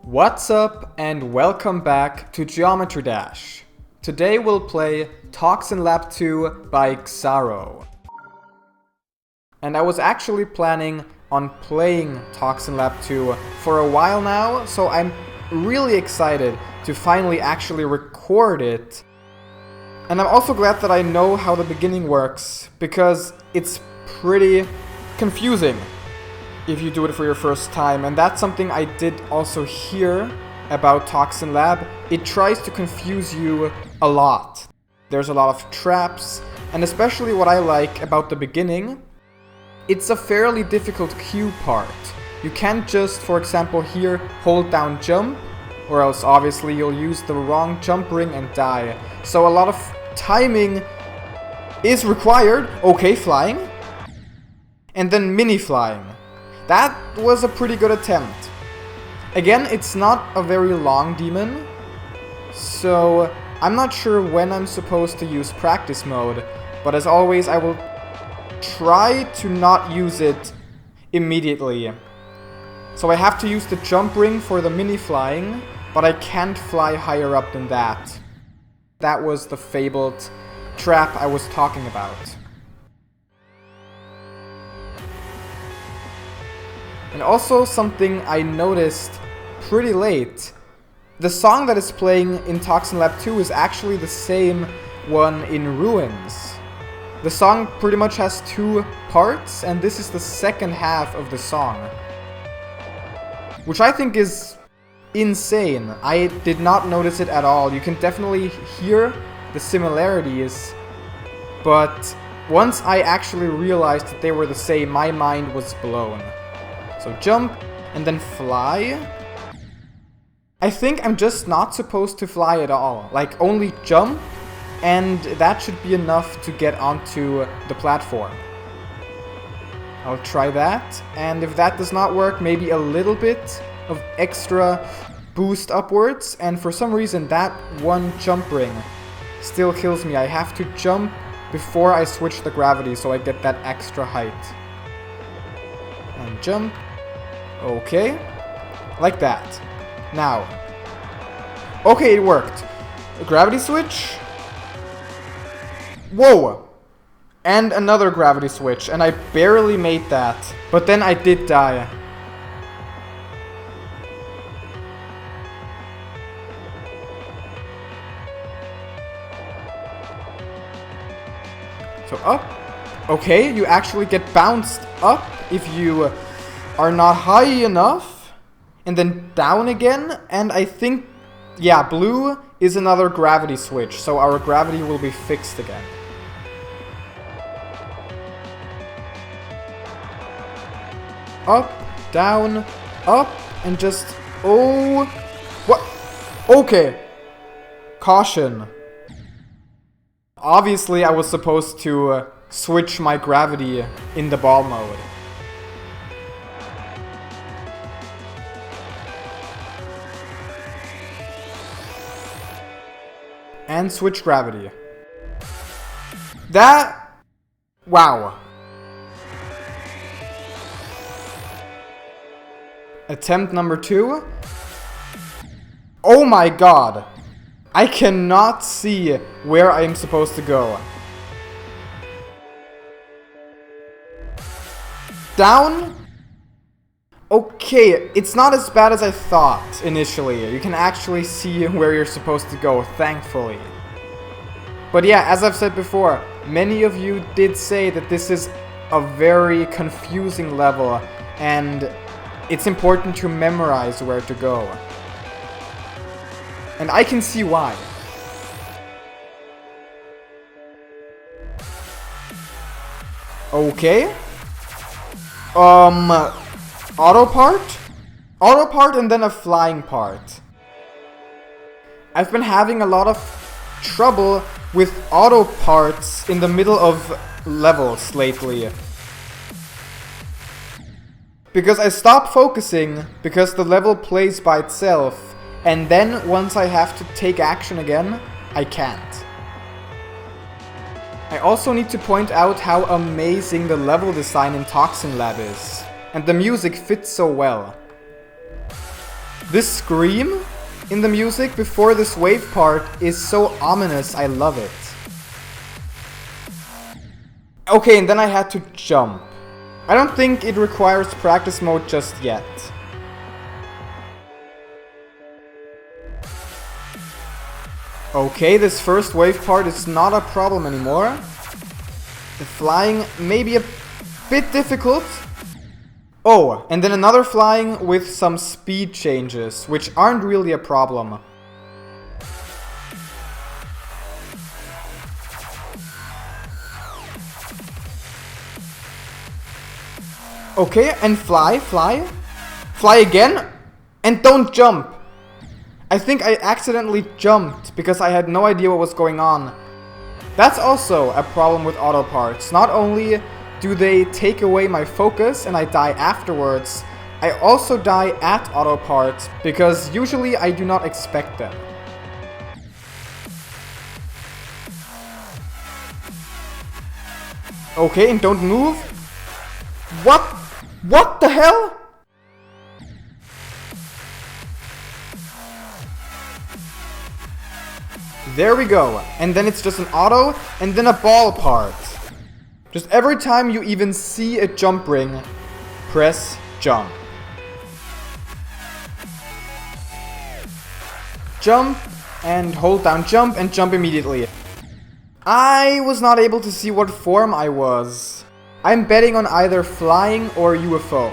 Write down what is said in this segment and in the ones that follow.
What's up and welcome back to Geometry Dash. Today we'll play Toxin Lab 2 by Xaro. And I was actually planning on playing Toxin Lab 2 for a while now, so I'm really excited to finally actually record it. And I'm also glad that I know how the beginning works, because it's pretty confusing if you do it for your first time, and that's something I did also hear about Toxin Lab. It tries to confuse you a lot. There's a lot of traps, and especially what I like about the beginning, it's a fairly difficult cue part. You can't just, for example here, hold down jump, or else obviously you'll use the wrong jump ring and die. So a lot of timing is required. Okay, flying. And then mini flying. That was a pretty good attempt. Again, it's not a very long demon, so I'm not sure when I'm supposed to use practice mode, but as always I will try to not use it immediately. So I have to use the jump ring for the mini flying, but I can't fly higher up than that. That was the fabled trap I was talking about. And also something I noticed pretty late. The song that is playing in Toxin Lab 2 is actually the same one in Ruins. The song pretty much has two parts, and this is the second half of the song. Which I think is insane. I did not notice it at all. You can definitely hear the similarities, but once I actually realized that they were the same, my mind was blown. So jump, and then fly. I think I'm just not supposed to fly at all. Like, only jump, and that should be enough to get onto the platform. I'll try that, and if that does not work, maybe a little bit of extra boost upwards, and for some reason that one jump ring still kills me. I have to jump before I switch the gravity, so I get that extra height. And jump. Okay, like that. Now, okay, it worked. A gravity switch. Whoa! And another gravity switch, and I barely made that. But then I did die. So up. Okay, you actually get bounced up if you are not high enough, and then down again, and I think, yeah, blue is another gravity switch, so our gravity will be fixed again. Up, down, up, and just, oh, what? Okay, caution. Obviously I was supposed to switch my gravity in the ball mode. And switch gravity. That... wow. Attempt number 2. Oh my god. I cannot see where I am supposed to go. Down? Okay, it's not as bad as I thought initially. You can actually see where you're supposed to go, thankfully. But yeah, as I've said before, many of you did say that this is a very confusing level, and it's important to memorize where to go. And I can see why. Okay. Auto part? Auto part and then a flying part. I've been having a lot of trouble with auto parts in the middle of levels lately. Because I stop focusing because the level plays by itself, and then once I have to take action again, I can't. I also need to point out how amazing the level design in Toxin Lab is. And the music fits so well. This scream in the music before this wave part is so ominous, I love it. Okay, and then I had to jump. I don't think it requires practice mode just yet. Okay, this first wave part is not a problem anymore. The flying may be a bit difficult. Oh, and then another flying with some speed changes, which aren't really a problem. Okay, and fly. Fly again, and don't jump. I think I accidentally jumped because I had no idea what was going on. That's also a problem with auto parts. Not only do they take away my focus and I die afterwards, I also die at auto parts because usually I do not expect them. Okay, and don't move. What? What the hell? There we go. And then it's just an auto and then a ball part. Just every time you even see a jump ring, press jump. Jump and hold down jump and jump immediately. I was not able to see what form I was. I'm betting on either flying or UFO.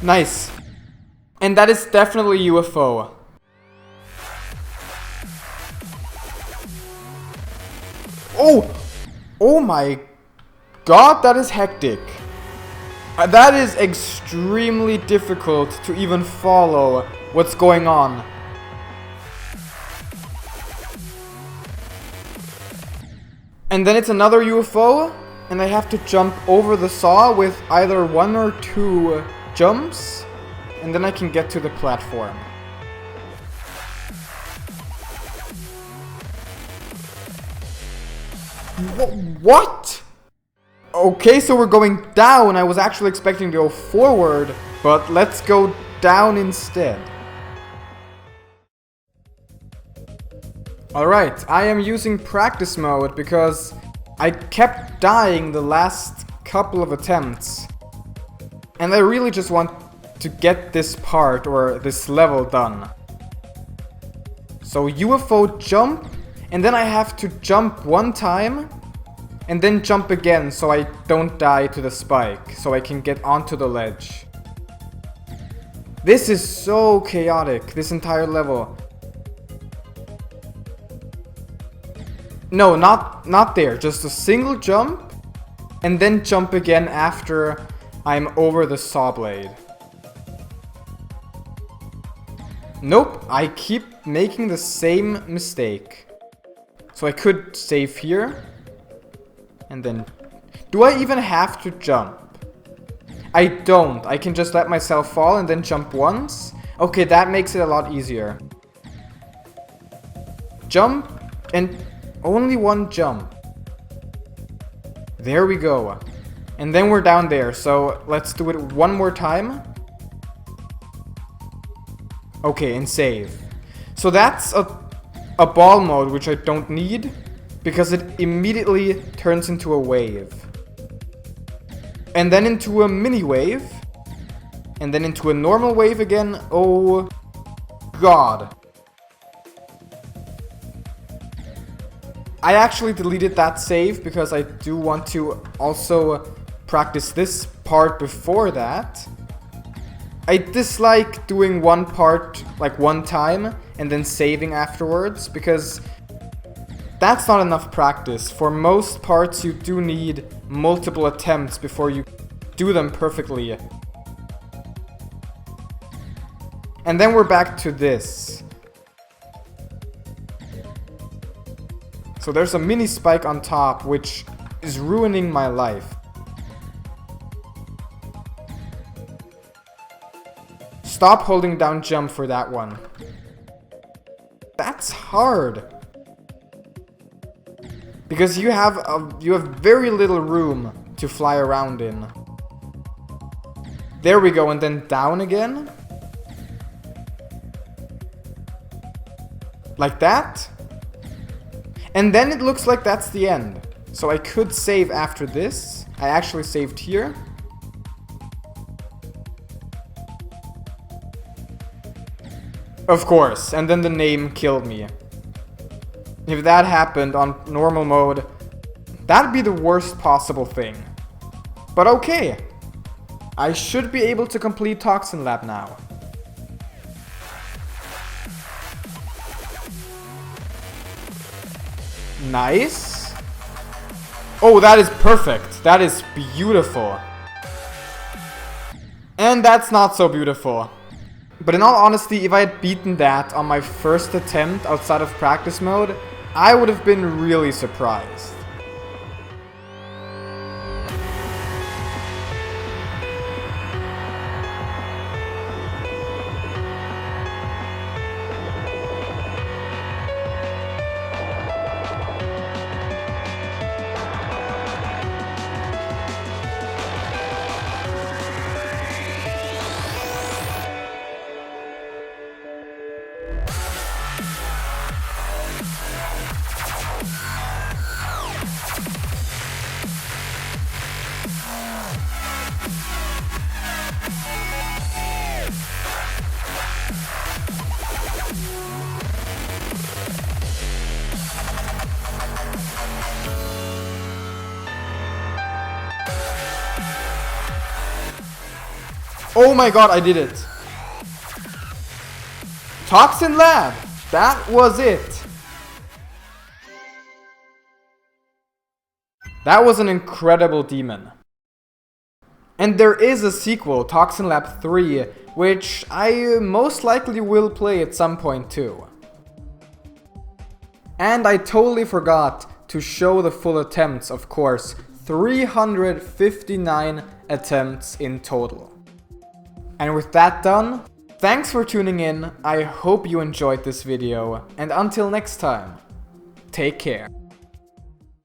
Nice. And that is definitely UFO. Oh! Oh my god, that is hectic. That is extremely difficult to even follow what's going on. And then it's another UFO, and I have to jump over the saw with either 1 or 2 jumps, and then I can get to the platform. What? Okay, so we're going down. I was actually expecting to go forward, but let's go down instead. Alright, I am using practice mode because I kept dying the last couple of attempts. And I really just want to get this part or this level done. So UFO jump, and then I have to jump 1 time and then jump again so I don't die to the spike, so I can get onto the ledge. This is so chaotic, this entire level. No, not there, just a single jump and then jump again after I'm over the saw blade. Nope, I keep making the same mistake. So I could save here. And then... Do I even have to jump? I don't. I can just let myself fall and then jump once. Okay, that makes it a lot easier. Jump and only 1 jump. There we go. And then we're down there. So let's do it 1 more time. Okay, and save. So that's a ball mode, which I don't need, because it immediately turns into a wave. And then into a mini wave. And then into a normal wave again. Oh god. I actually deleted that save because I do want to also practice this part before that. I dislike doing one part like 1 time and then saving afterwards because that's not enough practice. For most parts you do need multiple attempts before you do them perfectly. And then we're back to this. So there's a mini spike on top which is ruining my life. Stop holding down jump for that one. That's hard. Because you have very little room to fly around in. There we go, and then down again. Like that. And then it looks like that's the end. So I could save after this. I actually saved here. Of course, and then the name killed me. If that happened on normal mode, that'd be the worst possible thing. But okay. I should be able to complete Toxin Lab now. Nice. Oh, that is perfect. That is beautiful. And that's not so beautiful. But in all honesty, if I had beaten that on my first attempt outside of practice mode, I would have been really surprised. Oh my god, I did it! Toxin Lab! That was it! That was an incredible demon. And there is a sequel, Toxin Lab 3, which I most likely will play at some point too. And I totally forgot to show the full attempts, of course. 359 attempts in total. And with that done, thanks for tuning in, I hope you enjoyed this video, and until next time, take care.